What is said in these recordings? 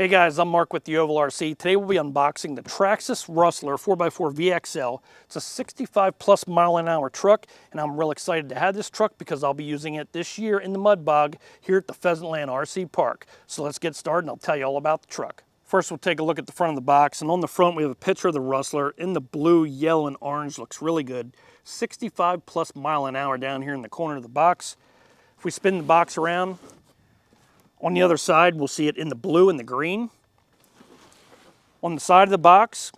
Hey guys, I'm Mark with the Ovalrcteam. Today we'll be unboxing the Traxxas Rustler 4x4 VXL. It's a 65 plus mile an hour truck, and I'm real excited to have this truck because I'll be using it this year in the mud bog here at the Pheasantland RC Park. So let's get started and I'll tell you all about the truck. First we'll take a look at the front of the box, and on the front we have a picture of the Rustler in the blue, yellow, and orange. Looks really good. 65 plus mile an hour down here in the corner of the box. If we spin the box around, on the other side, we'll see it in the blue and the green. On the side of the box,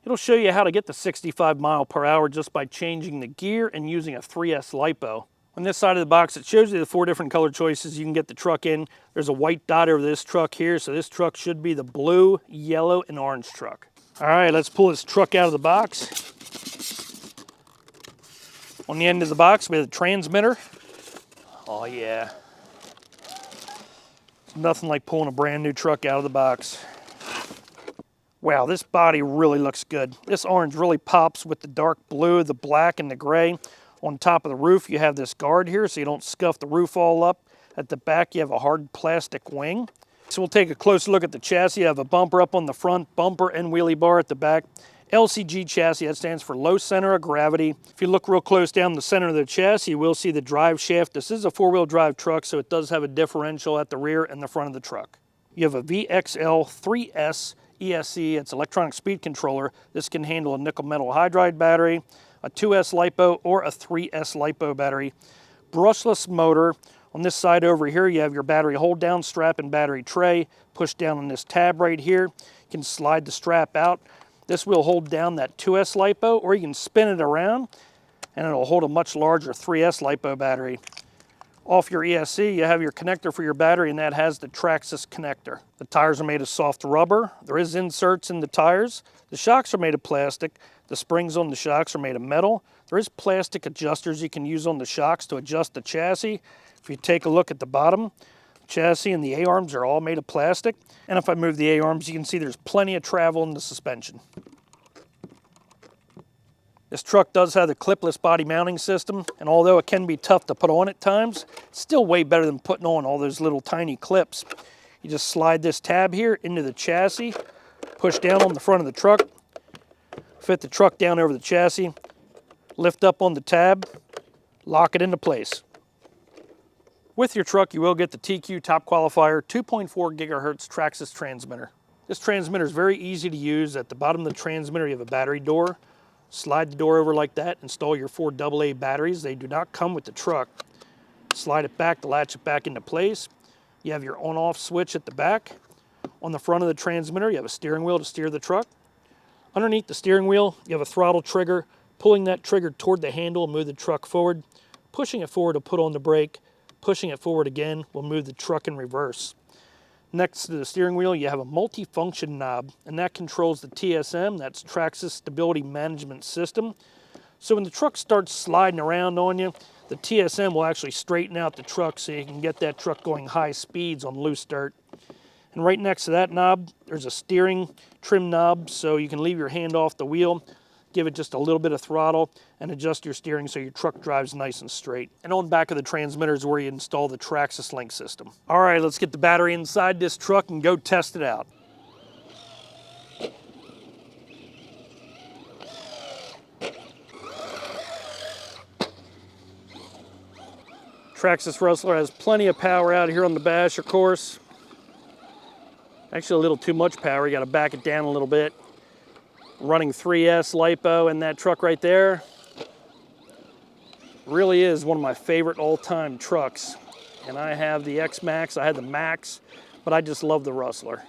it'll show you how to get to 65 mile per hour just by changing the gear and using a 3S LiPo. On this side of the box, it shows you the 4 different color choices you can get the truck in. There's a white dot over this truck here, so this truck should be the blue, yellow, and orange truck. All right, let's pull this truck out of the box. On the end of the box, we have the transmitter. Oh yeah. Nothing like pulling a brand new truck out of the box. Wow, this body really looks good. This orange really pops with the dark blue, the black, and the gray. On top of the roof, you have this guard here so you don't scuff the roof all up. At the back, you have a hard plastic wing. So we'll take a closer look at the chassis. You have a bumper up on the front, bumper and wheelie bar at the back. LCG chassis, that stands for low center of gravity. If you look real close down the center of the chassis, you will see the drive shaft. This is a 4-wheel drive truck, so it does have a differential at the rear and the front of the truck. You have a VXL 3S ESC, it's electronic speed controller. This can handle a nickel metal hydride battery, a 2S LiPo, or a 3S LiPo battery. Brushless motor. On this side over here, you have your battery hold down strap and battery tray. Push down on this tab right here. You can slide the strap out. This will hold down that 2S LiPo, or you can spin it around and it'll hold a much larger 3S LiPo battery. Off your ESC, you have your connector for your battery, and that has the Traxxas connector. The tires are made of soft rubber. There is inserts in the tires. The shocks are made of plastic. The springs on the shocks are made of metal. There is plastic adjusters you can use on the shocks to adjust the chassis. If you take a look at the bottom, chassis and the A-arms are all made of plastic. And if I move the A-arms, you can see there's plenty of travel in the suspension. This truck does have the clipless body mounting system, and although it can be tough to put on at times, it's still way better than putting on all those little tiny clips. You just slide this tab here into the chassis, push down on the front of the truck, fit the truck down over the chassis, lift up on the tab, lock it into place. With your truck, you will get the TQ Top Qualifier 2.4 gigahertz Traxxas transmitter. This transmitter is very easy to use. At the bottom of the transmitter, you have a battery door. Slide the door over like that, install your 4 AA batteries. They do not come with the truck. Slide it back to latch it back into place. You have your on-off switch at the back. On the front of the transmitter, you have a steering wheel to steer the truck. Underneath the steering wheel, you have a throttle trigger. Pulling that trigger toward the handle will move the truck forward. Pushing it forward will put on the brake. Pushing it forward again will move the truck in reverse. Next to the steering wheel, you have a multi-function knob, and that controls the TSM, that's Traxxas Stability Management System. So when the truck starts sliding around on you, the TSM will actually straighten out the truck so you can get that truck going high speeds on loose dirt. And right next to that knob, there's a steering trim knob, so you can leave your hand off the wheel, give it just a little bit of throttle, and adjust your steering so your truck drives nice and straight. And on the back of the transmitter is where you install the Traxxas Link system. All right, let's get the battery inside this truck and go test it out. Traxxas Rustler has plenty of power out here on the bash, of course. Actually a little too much power, you gotta back it down a little bit. Running 3S LiPo in that truck right there. Really is one of my favorite all-time trucks. And I have the X-Max, I had the Max, but I just love the Rustler.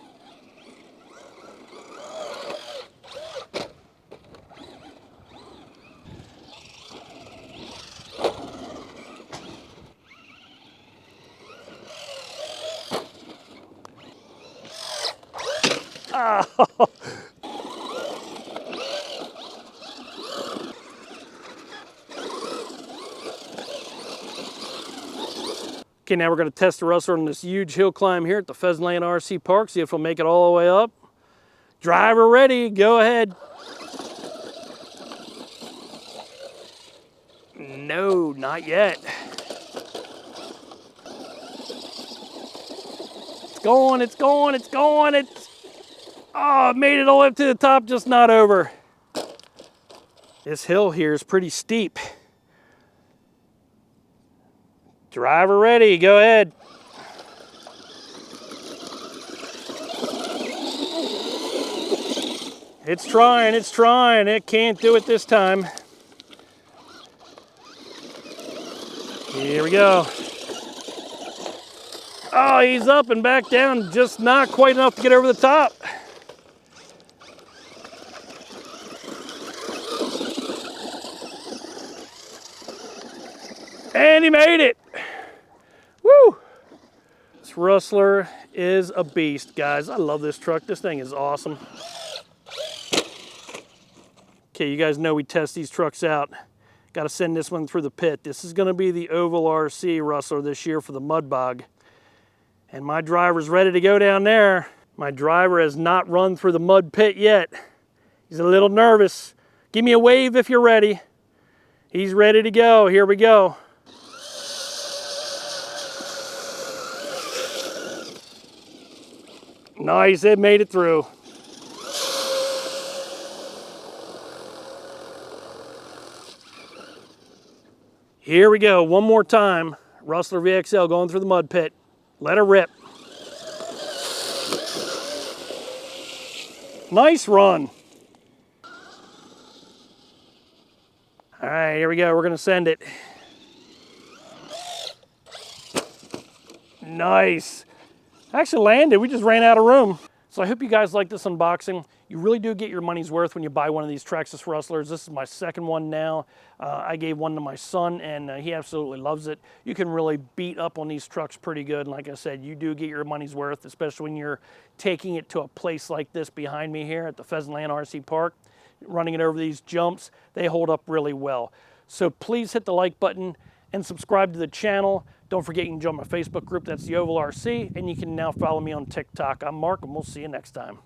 Oh. Okay, now we're going to test the Rustler on this huge hill climb here at the Pheasantland RC Park, see if it'll make it all the way up. Driver ready, go ahead. No, not yet. going, it's going, it's going. Oh, it made it all the way up to the top, just not over. This hill here is pretty steep. Driver ready, go ahead. It's trying. It can't do it this time. Here we go. Oh, he's up and back down, just not quite enough to get over the top. And he made it. Woo! This Rustler is a beast, guys. I love this truck. This thing is awesome. Okay, you guys know we test these trucks out. Got to send this one through the pit. This is going to be the Ovalrcteam Rustler this year for the mud bog. And my driver's ready to go down there. My driver has not run through the mud pit yet. He's a little nervous. Give me a wave if you're ready. He's ready to go. Here we go. Nice, it made it through. Here we go, one more time. Rustler VXL going through the mud pit. Let her rip. Nice run. All right, here we go, we're gonna send it. Nice. Actually landed, we just ran out of room. So I hope you guys like this unboxing. You really do get your money's worth when you buy one of these Traxxas Rustlers. This is my second one now. I gave one to my son and he absolutely loves it. You can really beat up on these trucks pretty good. And like I said, you do get your money's worth, especially when you're taking it to a place like this behind me here at the Pheasantland RC Park, running it over these jumps. They hold up really well. So please hit the like button and subscribe to the channel. Don't forget you can join my Facebook group, that's the Ovalrcteam, and you can now follow me on TikTok. I'm Mark, and we'll see you next time.